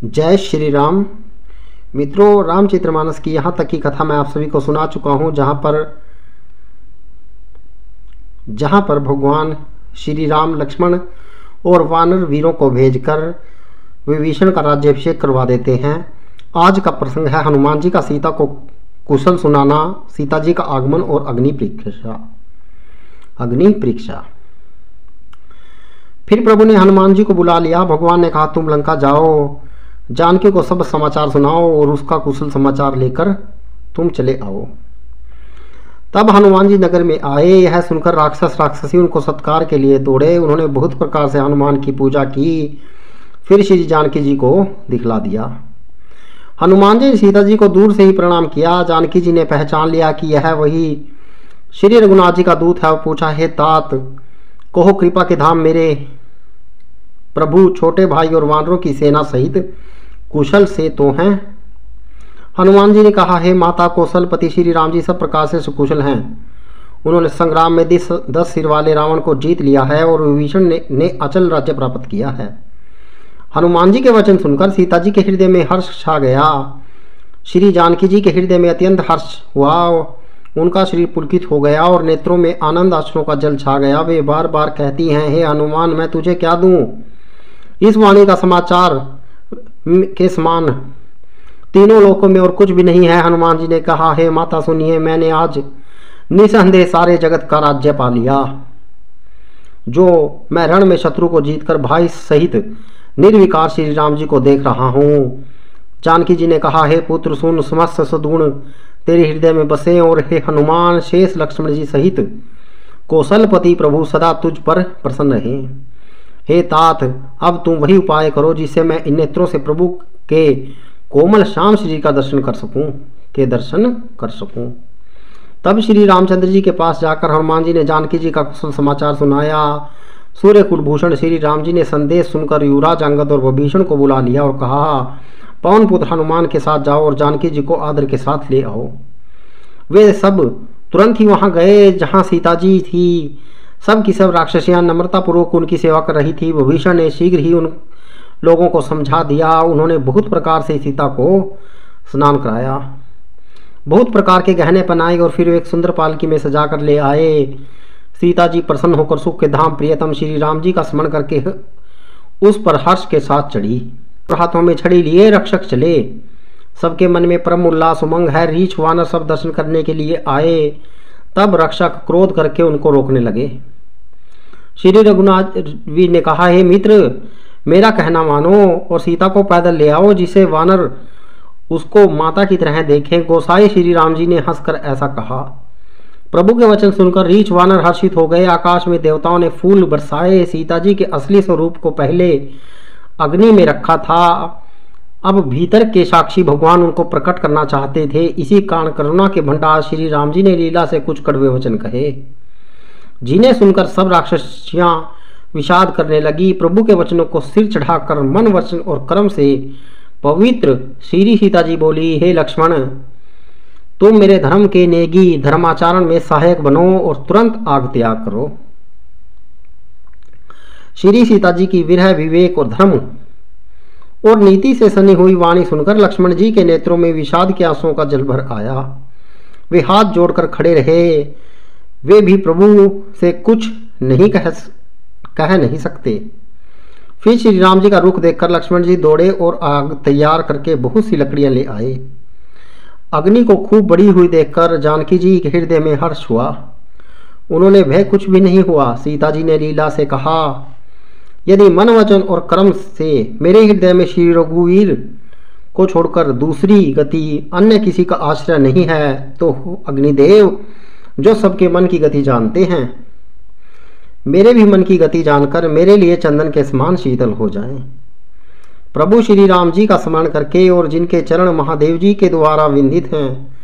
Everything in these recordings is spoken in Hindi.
जय श्री राम। मित्रों, रामचरितमानस की यहाँ तक की कथा मैं आप सभी को सुना चुका हूँ, जहाँ पर भगवान श्री राम लक्ष्मण और वानर वीरों को भेजकर विभीषण का राज्याभिषेक करवा देते हैं। आज का प्रसंग है हनुमान जी का सीता को कुशल सुनाना, सीता जी का आगमन और अग्नि परीक्षा। फिर प्रभु ने हनुमान जी को बुला लिया। भगवान ने कहा, तुम लंका जाओ, जानकी को सब समाचार सुनाओ और उसका कुशल समाचार लेकर तुम चले आओ। तब हनुमान जी नगर में आए। यह सुनकर राक्षसी उनको सत्कार के लिए दौड़े। उन्होंने बहुत प्रकार से हनुमान की पूजा की, फिर श्री जानकी जी को दिखला दिया। हनुमान जी ने सीता जी को दूर से ही प्रणाम किया। जानकी जी ने पहचान लिया कि यह वही श्री रघुनाथ जी का दूत है। पूछा, हे तात, कहो कृपा के धाम मेरे प्रभु छोटे भाई और वानरों की सेना सहित कुशल से तो हैं। हनुमान जी ने कहा, हे माता कौशलपति श्री राम जी सब प्रकार से सुकुशल हैं। उन्होंने संग्राम में 10 सिर वाले रावण को जीत लिया है और विभीषण ने अचल राज्य प्राप्त किया है। हनुमान जी के वचन सुनकर सीता जी के हृदय में हर्ष छा गया। श्री जानकी जी के हृदय में अत्यंत हर्ष हुआ। उनका शरीर पुलकित हो गया और नेत्रों में आनंद अश्रुओं का जल छा गया। वे बार बार कहती हैं, हे हनुमान, मैं तुझे क्या दूं? इस वाणी का समाचार के समान तीनों लोकों में और कुछ भी नहीं है। हनुमान जी ने कहा, हे माता सुनिए, मैंने आज निसंदेह सारे जगत का राज्य पा लिया। जो मैं रण में शत्रु को जीतकर भाई सहित निर्विकार श्री राम जी को देख रहा हूँ। जानकी जी ने कहा, हे पुत्र सुन, समस्त सद्गुण तेरे हृदय में बसे और हे हनुमान, शेष लक्ष्मण जी सहित कौशलपति प्रभु सदा तुझ पर प्रसन्न रहे। हे तात, अब तुम वही उपाय करो जिससे मैं इन नेत्रों से प्रभु के कोमल श्याम श्री का दर्शन कर सकूं। तब श्री रामचंद्र जी के पास जाकर हनुमान जी ने जानकी जी का कुशल समाचार सुनाया। सूर्य कुलभूषण श्री राम जी ने संदेश सुनकर युवराज अंगद और विभीषण को बुला लिया और कहा, पवन पुत्र हनुमान के साथ जाओ और जानकी जी को आदर के साथ ले आओ। वे सब तुरंत ही वहां गए जहां सीता जी थी। सब की सब राक्षसियां नम्रतापूर्वक उनकी सेवा कर रही थी। विभीषण ने शीघ्र ही उन लोगों को समझा दिया। उन्होंने बहुत प्रकार से सीता को स्नान कराया, बहुत प्रकार के गहने पहनाए और फिर एक सुंदर पालकी में सजा कर ले आए। सीता जी प्रसन्न होकर सुख के धाम प्रियतम श्री राम जी का स्मरण करके उस पर हर्ष के साथ चढ़ी। हाथों में छड़ी लिए रक्षक चले। सबके मन में परम उल्लास उमंग है। रीछ वानर सब दर्शन करने के लिए आए। तब रक्षक क्रोध करके उनको रोकने लगे। श्री रघुनाथ वीर ने कहा, हे मित्र, मेरा कहना मानो और सीता को पैदल ले आओ, जिसे वानर उसको माता की तरह देखें। गोसाई श्री राम जी ने हंसकर ऐसा कहा। प्रभु के वचन सुनकर रीछ वानर हर्षित हो गए। आकाश में देवताओं ने फूल बरसाए। सीता जी के असली स्वरूप को पहले अग्नि में रखा था, अब भीतर के साक्षी भगवान उनको प्रकट करना चाहते थे। इसी कारण करुणा के भंडार श्री राम जी ने लीला से कुछ कड़वे वचन कहे, जिन्हें सुनकर सब राक्षसियां विषाद करने लगी। प्रभु के वचनों को सिर चढ़ाकर मन वचन और कर्म से पवित्र श्री सीता जी बोली, हे लक्ष्मण, तुम मेरे धर्म के नेगी, धर्माचरण में सहायक बनो और तुरंत आग त्याग करो। श्री सीता जी की विरह, विवेक और धर्म और नीति से सनी हुई वाणी सुनकर लक्ष्मण जी के नेत्रों में विषाद के आंसुओं का जल भर आया। वे हाथ जोड़कर खड़े रहे। वे भी प्रभु से कुछ नहीं कह नहीं सकते। फिर श्री राम जी का रुख देखकर लक्ष्मण जी दौड़े और आग तैयार करके बहुत सी लकड़ियां ले आए। अग्नि को खूब बढ़ी हुई देखकर जानकी जी के हृदय में हर्ष हुआ। उन्होंने भय कुछ भी नहीं हुआ। सीता जी ने लीला से कहा, यदि मन वचन और कर्म से मेरे हृदय में श्री रघुवीर को छोड़कर दूसरी गति अन्य किसी का आश्रय नहीं है, तो अग्निदेव जो सबके मन की गति जानते हैं, मेरे भी मन की गति जानकर मेरे लिए चंदन के समान शीतल हो जाएं। प्रभु श्री राम जी का स्मरण करके और जिनके चरण महादेव जी के द्वारा विंदित हैं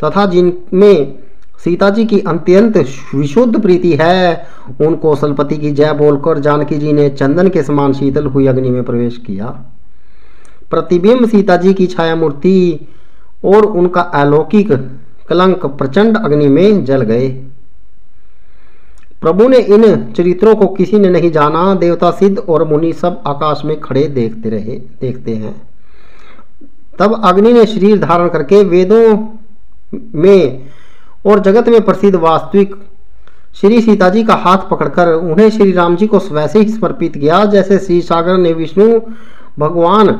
तथा जिनमें सीता जी की अत्यंत विशुद्ध प्रीति है, उन कौशलपति की जय बोलकर जानकी जी ने चंदन के समान शीतल हुई अग्नि में प्रवेश किया। प्रतिबिंब सीता जी की छाया मूर्ति और उनका अलौकिक कलंक प्रचंड अग्नि में जल गए। प्रभु ने इन चरित्रों को किसी ने नहीं जाना। देवता सिद्ध और मुनि सब आकाश में खड़े देखते हैं। तब अग्नि ने शरीर धारण करके वेदों में और जगत में प्रसिद्ध वास्तविक श्री सीता जी का हाथ पकड़कर उन्हें श्री राम जी को वैसे ही समर्पित किया जैसे श्री सागर ने विष्णु भगवान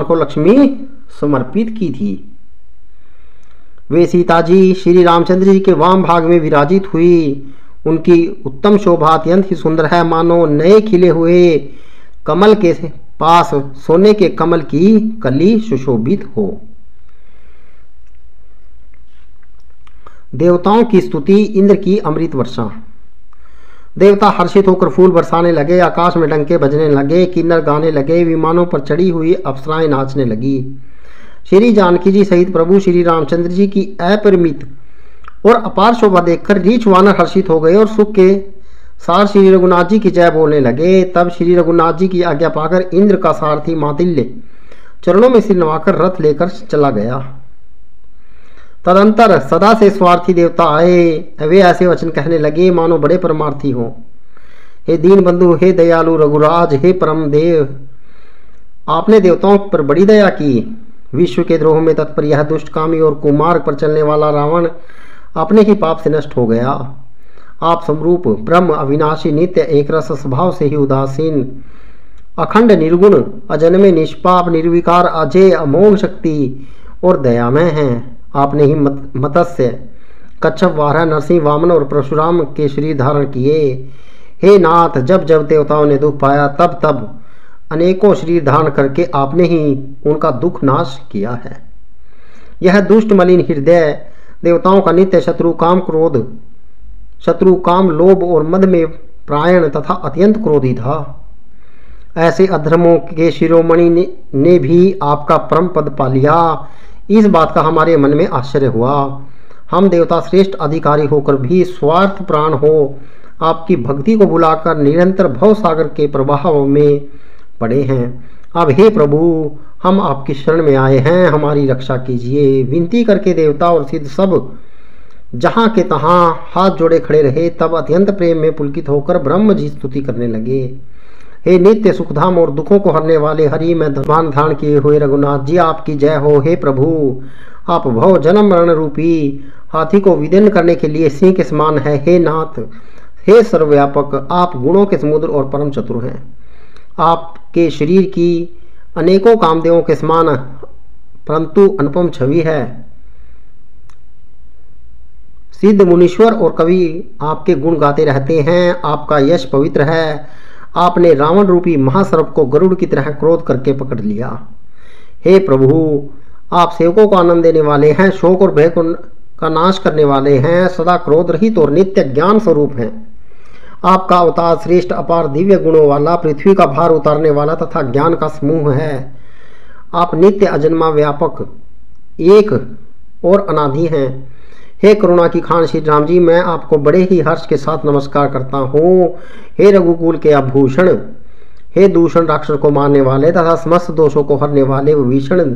को लक्ष्मी समर्पित की थी। वे सीता जी श्री रामचंद्र जी के वाम भाग में विराजित हुई। उनकी उत्तम शोभा अत्यंत ही सुंदर है, मानो नए खिले हुए कमल के पास सोने के कमल की कली सुशोभित हो। देवताओं की स्तुति, इंद्र की अमृत वर्षा। देवता हर्षित होकर फूल बरसाने लगे, आकाश में डंके बजने लगे, किन्नर गाने लगे, विमानों पर चढ़ी हुई अप्सराएं नाचने लगी। श्री जानकी जी सहित प्रभु श्री रामचंद्र जी की अपरिमित और अपार शोभा देखकर रीछ वानर हर्षित हो गए और सुख के सार श्री रघुनाथ जी की जय बोलने लगे। तब श्री रघुनाथ जी की आज्ञा पाकर इंद्र का सारथी मादिल्य चरणों में सिर नवाकर रथ लेकर चला गया। तदंतर सदा से स्वार्थी देवता आए, वे ऐसे वचन कहने लगे मानो बड़े परमार्थी हों। हे दीन बंधु, हे दयालु रघुराज, हे परम देव, आपने देवताओं पर बड़ी दया की। विश्व के द्रोह में तत्पर यह दुष्टकामी और कुमार्ग पर चलने वाला रावण अपने ही पाप से नष्ट हो गया। आप समरूप ब्रह्म अविनाशी नित्य एक रस स्वभाव से ही उदासीन अखंड निर्गुण अजन्मे निष्पाप निर्विकार अजय अमोघ शक्ति और दयामय हैं। आपने ही मत्स्य कच्छप वाराह नरसिंह वामन और परशुराम के शरीर धारण किए। हे नाथ, जब जब देवताओं ने दुख पाया तब तब अनेकों शरीर धारण करके आपने ही उनका दुख नाश किया है। यह दुष्ट मलिन हृदय देवताओं का नित्य शत्रु काम लोभ और मद में प्रायण तथा अत्यंत क्रोधी था। ऐसे अधर्मों के शिरोमणि ने भी आपका परम पद पा लिया। इस बात का हमारे मन में आश्चर्य हुआ। हम देवता श्रेष्ठ अधिकारी होकर भी स्वार्थ प्राण हो आपकी भक्ति को भुलाकर निरंतर भव सागर के प्रवाह में पड़े हैं। अब हे प्रभु, हम आपकी शरण में आए हैं, हमारी रक्षा कीजिए। विनती करके देवता और सिद्ध सब जहाँ के तहाँ हाथ जोड़े खड़े रहे। तब अत्यंत प्रेम में पुलकित होकर ब्रह्म जी स्तुति करने लगे। हे नित्य सुखधाम और दुखों को हरने वाले हरि में धर्मान धारण किए हुए रघुनाथ जी, आपकी जय हो। हे प्रभु, आप भव जन्म मरण रूपी हाथी को विदीर्ण करने के लिए सिंह के समान है। हे नाथ, हे सर्वव्यापक, आप गुणों के समुद्र और परम चतुर हैं। आपके शरीर की अनेकों कामदेवों के समान परंतु अनुपम छवि है। सिद्ध मुनीश्वर और कवि आपके गुण गाते रहते हैं। आपका यश पवित्र है। आपने रावण रूपी महासर्प को गरुड़ की तरह क्रोध करके पकड़ लिया। हे प्रभु, आप सेवकों को आनंद देने वाले हैं, शोक और भय का नाश करने वाले हैं, सदा क्रोध रहित और नित्य ज्ञान स्वरूप हैं। आपका अवतार श्रेष्ठ अपार दिव्य गुणों वाला, पृथ्वी का भार उतारने वाला तथा ज्ञान का समूह है। आप नित्य अजन्मा व्यापक एक और अनादि हैं। हे करुणा की खान श्री राम जी, मैं आपको बड़े ही हर्ष के साथ नमस्कार करता हूँ। हे रघुकुल के आभूषण, हे दूषण राक्षस को मारने वाले तथा समस्त दोषों को हरने वाले, वो भीषण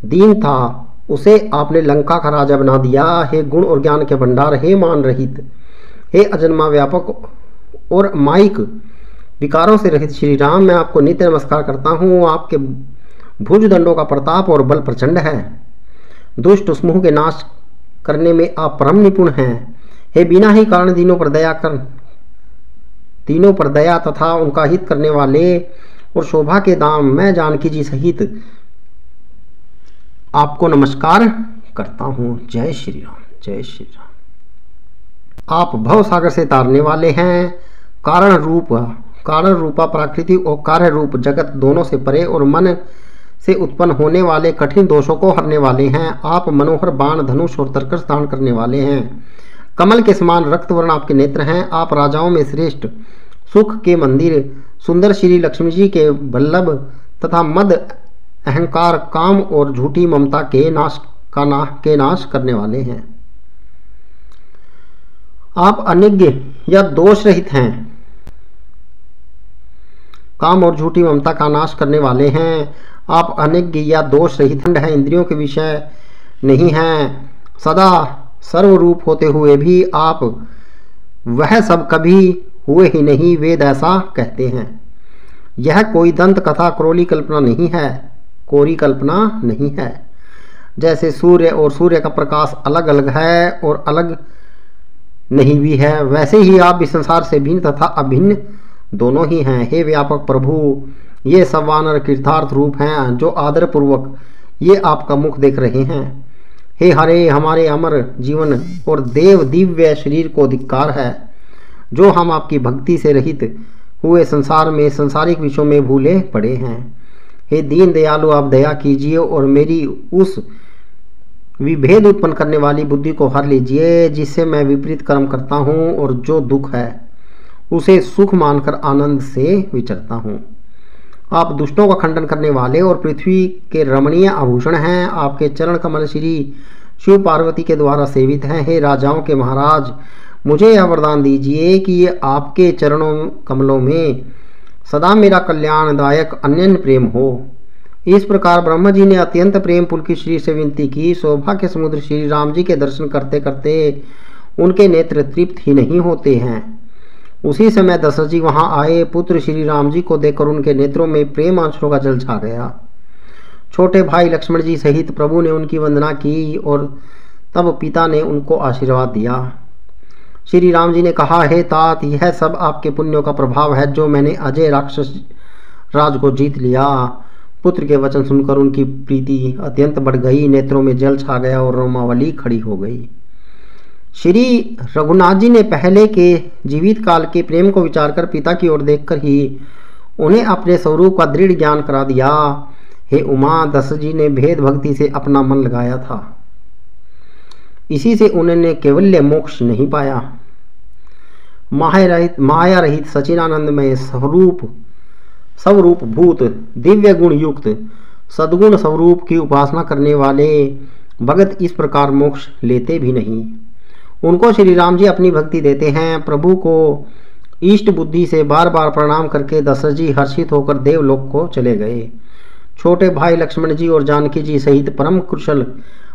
दीन था, उसे आपने लंका का राजा बना दिया। हे गुण और ज्ञान के भंडार, हे मान रहित, हे अजन्मा व्यापक और माइक विकारों से रहित श्री राम, मैं आपको नित्य नमस्कार करता हूँ। आपके भुज दंडों का प्रताप और बल प्रचंड है। दुष्ट समूह के नाश करने में आप परम निपुण हैं। हे बिना ही कारण तीनों पर दया तथा उनका हित करने वाले और शोभा के दाम, मैं जानकी जी सहित आपको नमस्कार करता हूँ। जय श्री राम, जय श्री राम। आप भव सागर से तारने वाले हैं। कारण रूपा प्रकृति और कार्य रूप जगत दोनों से परे और मन से उत्पन्न होने वाले कठिन दोषों को हरने वाले हैं। आप मनोहर बाण, धनुष और तरकस धारण करने वाले हैं। कमल के समान रक्तवर्ण आपके नेत्र हैं। आप राजाओं में श्रेष्ठ, सुख के मंदिर, सुंदर श्री लक्ष्मी जी के वल्लभ तथा मद, अहंकार, काम और झूठी ममता के नाश करने वाले हैं। आप अनिज्ञ या दोष रहित हैं। काम और झूठी ममता का नाश करने वाले हैं। आप अनिज्ञ या दोष रहित हैं, इंद्रियों के विषय नहीं हैं। सदा सर्वरूप होते हुए भी आप वह सब कभी हुए ही नहीं, वेद ऐसा कहते हैं। यह कोई दंत कथा क्रोली कल्पना नहीं है। कोरी कल्पना नहीं है। जैसे सूर्य और सूर्य का प्रकाश अलग अलग है और अलग नहीं भी है, वैसे ही आप इस संसार से भिन्न तथा अभिन्न दोनों ही हैं। हे व्यापक प्रभु, ये सब वानर कृतार्थ रूप हैं जो आदर पूर्वक ये आपका मुख देख रहे हैं। हे हरे, हमारे अमर जीवन और देव दिव्य शरीर को धिक्कार है जो हम आपकी भक्ति से रहित हुए संसार में सांसारिक विषयों में भूले पड़े हैं। हे दीन दयालु, आप दया कीजिए और मेरी उस विभेद उत्पन्न करने वाली बुद्धि को हर लीजिए जिससे मैं विपरीत कर्म करता हूँ और जो दुख है उसे सुख मानकर आनंद से विचरता हूँ। आप दुष्टों का खंडन करने वाले और पृथ्वी के रमणीय आभूषण हैं। आपके चरण कमल श्री शिव पार्वती के द्वारा सेवित हैं। हे राजाओं के महाराज, मुझे यह वरदान दीजिए कि ये आपके चरणों कमलों में सदा मेरा कल्याणदायक अन्यन्य प्रेम हो। इस प्रकार ब्रह्मा जी ने अत्यंत प्रेम पुलकित श्री से विनती की। शोभा के समुद्र श्री राम जी के दर्शन करते करते उनके नेत्र तृप्त ही नहीं होते हैं। उसी समय दशरथ जी वहां आए। पुत्र श्री राम जी को देखकर उनके नेत्रों में प्रेम आंसुओं का जल छा गया। छोटे भाई लक्ष्मण जी सहित प्रभु ने उनकी वंदना की और तब पिता ने उनको आशीर्वाद दिया। श्री राम जी ने कहा, हे तात, यह सब आपके पुण्यों का प्रभाव है जो मैंने अजय राक्षस राज को जीत लिया। पुत्र के वचन सुनकर उनकी प्रीति अत्यंत बढ़ गई, नेत्रों में जल छा गया और रोमावली खड़ी हो गई। श्री रघुनाथ जी ने पहले के जीवित काल के प्रेम को विचार कर पिता की ओर देखकर ही उन्हें अपने स्वरूप का दृढ़ ज्ञान करा दिया। हे उमा, दशरथ जी ने भेद भक्ति से अपना मन लगाया था, इसी से उन्होंने केवल्य मोक्ष नहीं पाया। माया रहित सचिनानंदमय स्वरूप भूत दिव्य गुण युक्त सद्गुण स्वरूप की उपासना करने वाले भगत इस प्रकार मोक्ष लेते भी नहीं। उनको श्री राम जी अपनी भक्ति देते हैं। प्रभु को इष्ट बुद्धि से बार बार प्रणाम करके दशरथ जी हर्षित होकर देवलोक को चले गए। छोटे भाई लक्ष्मण जी और जानकी जी सहित परम कुशल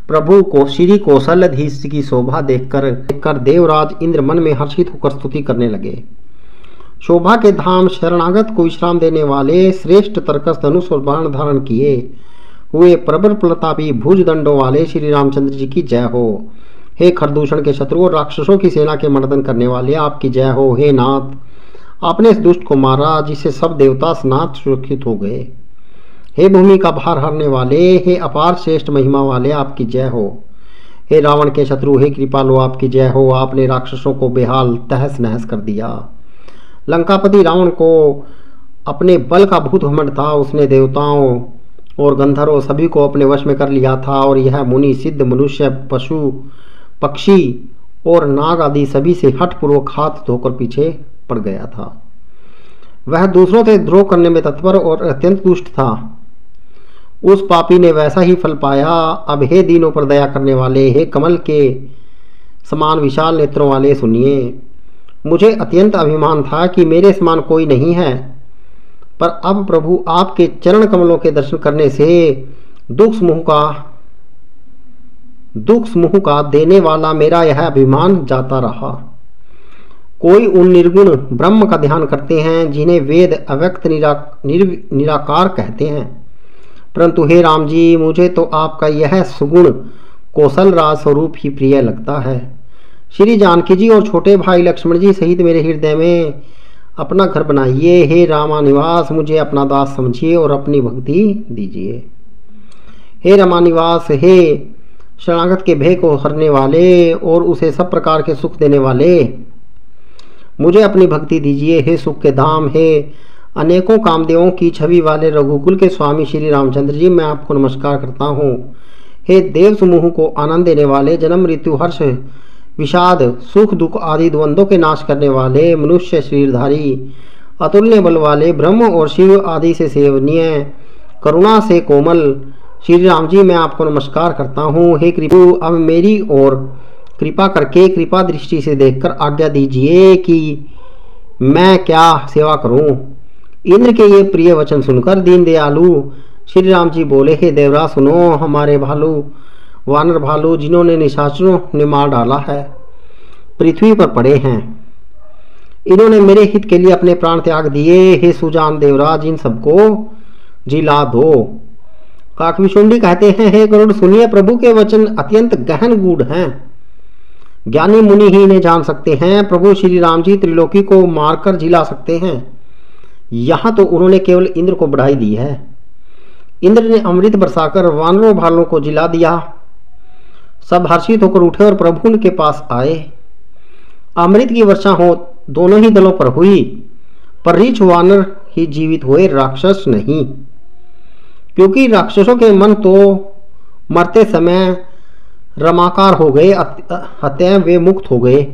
प्रभु को श्री कौशल्याधीश की शोभा देखकर देवराज इंद्र मन में हर्षित होकर स्तुति करने लगे। शोभा के धाम शरणागत को विश्राम देने वाले श्रेष्ठ तर्कस धनुष और बाण धारण किए हुए प्रबल प्रतापी भुज दंडों वाले श्री रामचंद्र जी की जय हो। हे खरदूषण के शत्रु और राक्षसों की सेना के मर्दन करने वाले, आपकी जय हो। हे नाथ, आपने इस दुष्ट को मारा जिससे सब देवता स्नात सुरक्षित हो गए। हे भूमि का भार हरने वाले, हे अपार श्रेष्ठ महिमा वाले, आपकी जय हो। हे रावण के शत्रु, हे कृपालु, आपकी जय हो। आपने राक्षसों को बेहाल तहस नहस कर दिया। लंकापति रावण को अपने बल का भूत घमंड था। उसने देवताओं और गंधर्वों सभी को अपने वश में कर लिया था और यह मुनि सिद्ध मनुष्य पशु पक्षी और नाग आदि सभी से हठपूर्वक हाथ धोकर पीछे पड़ गया था। वह दूसरों से द्रोह करने में तत्पर और अत्यंत दुष्ट था। उस पापी ने वैसा ही फल पाया। अब हे दीनों पर दया करने वाले, हे कमल के समान विशाल नेत्रों वाले, सुनिए। मुझे अत्यंत अभिमान था कि मेरे समान कोई नहीं है, पर अब प्रभु आपके चरण कमलों के दर्शन करने से दुख समूह का देने वाला मेरा यह अभिमान जाता रहा। कोई उन निर्गुण ब्रह्म का ध्यान करते हैं जिन्हें वेद अव्यक्त निराकार कहते हैं, परंतु हे राम जी, मुझे तो आपका यह सुगुण कौशल राज स्वरूप ही प्रिय लगता है। श्री जानकी जी और छोटे भाई लक्ष्मण जी सहित मेरे हृदय में अपना घर बनाइए। हे रामानिवास, मुझे अपना दास समझिए और अपनी भक्ति दीजिए। हे रामानिवास, हे शरणागत के भय को हरने वाले और उसे सब प्रकार के सुख देने वाले, मुझे अपनी भक्ति दीजिए। हे सुख के धाम, हे अनेकों कामदेवों की छवि वाले रघुकुल के स्वामी श्री रामचंद्र जी, मैं आपको नमस्कार करता हूँ। हे देव समूह को आनंद देने वाले, जन्म मृत्यु हर्ष विषाद सुख दुख आदि द्वंद्वों के नाश करने वाले, मनुष्य शरीरधारी अतुल्य बल वाले, ब्रह्म और शिव आदि से सेवनीय, करुणा से कोमल श्री राम जी, मैं आपको नमस्कार करता हूँ। हे कृपु, अब मेरी ओर कृपा करके कृपा दृष्टि से देखकर आज्ञा दीजिए कि मैं क्या सेवा करूं। इंद्र के ये प्रिय वचन सुनकर दीन दयालु श्री राम जी बोले, हे देवराज सुनो, हमारे भालू वानर भालू जिन्होंने निशाचरों ने मार डाला है पृथ्वी पर पड़े हैं, इन्होंने मेरे हित के लिए अपने प्राण त्याग दिए। हे सुजान देवराज, इन सबको जिला दो। काकविशुंडी कहते हैं, हे गरुड़ सुनिए, प्रभु के वचन अत्यंत गहन गूढ़ हैं, ज्ञानी मुनि ही इन्हें जान सकते हैं। प्रभु श्री राम जी त्रिलोकी को मारकर जिला सकते हैं। यहाँ तो उन्होंने केवल इंद्र को बढ़ाई दी है। इंद्र ने अमृत बरसाकर वानरों भालों को जिला दिया। सब हर्षित होकर उठे और प्रभु उनके पास आए। अमृत की वर्षा हो दोनों ही दलों पर हुई, पर रीछ वानर ही जीवित हुए, राक्षस नहीं, क्योंकि राक्षसों के मन तो मरते समय रमाकार हो गए, अतः वे मुक्त हो गए,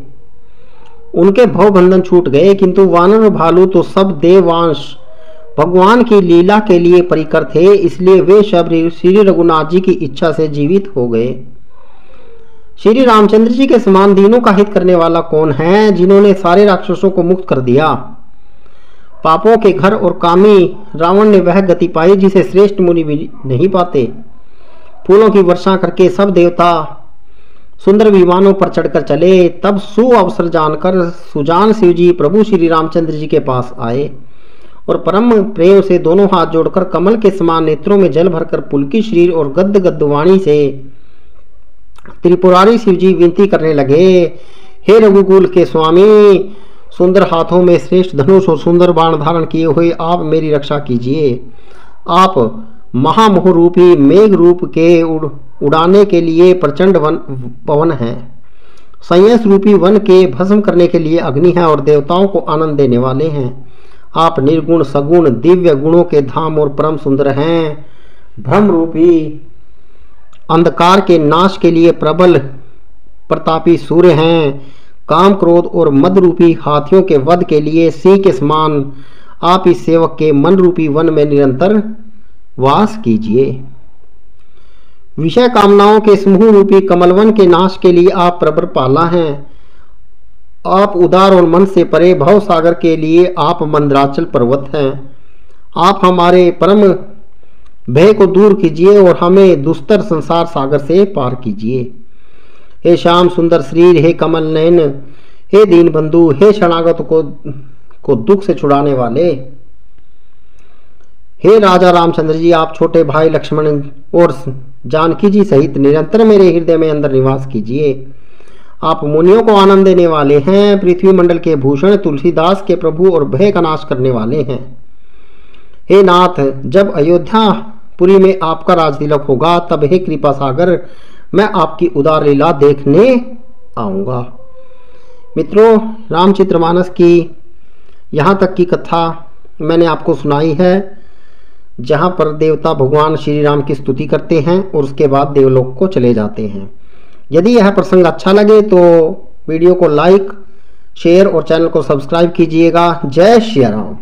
उनके भवबंधन छूट गए। किंतु वानर और भालू तो सब देवांश भगवान की लीला के लिए परिकर थे, इसलिए वे सब श्री रघुनाथ जी की इच्छा से जीवित हो गए। श्री रामचंद्र जी के समान दीनों का हित करने वाला कौन है, जिन्होंने सारे राक्षसों को मुक्त कर दिया। पापों के घर और कामी रावण ने वह गति पाई जिसे श्रेष्ठ मुनि भी नहीं पाते। फूलों की वर्षा करके सब देवता सुंदर विमानों पर चढ़कर चले। तब सुअवसर जानकर सुजान शिव जी प्रभु श्री रामचंद्र जी के पास आए और परम प्रेम से दोनों हाथ जोड़कर कमल के समान नेत्रों में जल भरकर पुलकी शरीर और गद्द गद्द वाणी से त्रिपुरारी शिव जी विनती करने लगे, हे रघुकुल के स्वामी, सुंदर हाथों में श्रेष्ठ धनुष और सुंदर बाण धारण किए हुए आप मेरी रक्षा कीजिए। आप महामोह रूपी मेघ रूप के उड़ाने के लिए प्रचंड पवन हैं, संयस रूपी वन के भस्म करने के लिए अग्नि है और देवताओं को आनंद देने वाले हैं। आप निर्गुण सगुण दिव्य गुणों के धाम और परम सुंदर हैं। भ्रम रूपी अंधकार के नाश के लिए प्रबल प्रतापी सूर्य हैं। काम क्रोध और मद रूपी हाथियों के वध के लिए सिंह के समान आप इस सेवक के मन रूपी वन में निरंतर वास कीजिए। विषय कामनाओं के समूह रूपी कमलवन के नाश के लिए आप प्रबर पाला हैं। आप उदार और मन से परे भव सागर के लिए आप मंदराचल पर्वत हैं। आप हमारे परम भय को दूर कीजिए और हमें दुस्तर संसार सागर से पार कीजिए। हे श्याम सुंदर शरीर, हे कमल नयन, हे दीन बंधु, हे शरणागत को दुख से छुड़ाने वाले, हे राजा रामचंद्र जी, आप छोटे भाई लक्ष्मण और जानकी जी सहित निरंतर मेरे हृदय में अंदर निवास कीजिए। आप मुनियों को आनंद देने वाले हैं, पृथ्वी मंडल के भूषण, तुलसीदास के प्रभु और भय का नाश करने वाले हैं। हे नाथ, जब अयोध्यापुरी में आपका राज तिलक होगा, तब हे कृपा सागर, मैं आपकी उदार लीला देखने आऊँगा। मित्रों, रामचरितमानस की यहाँ तक की कथा मैंने आपको सुनाई है, जहाँ पर देवता भगवान श्री राम की स्तुति करते हैं और उसके बाद देवलोक को चले जाते हैं। यदि यह प्रसंग अच्छा लगे तो वीडियो को लाइक, शेयर और चैनल को सब्सक्राइब कीजिएगा। जय श्री राम।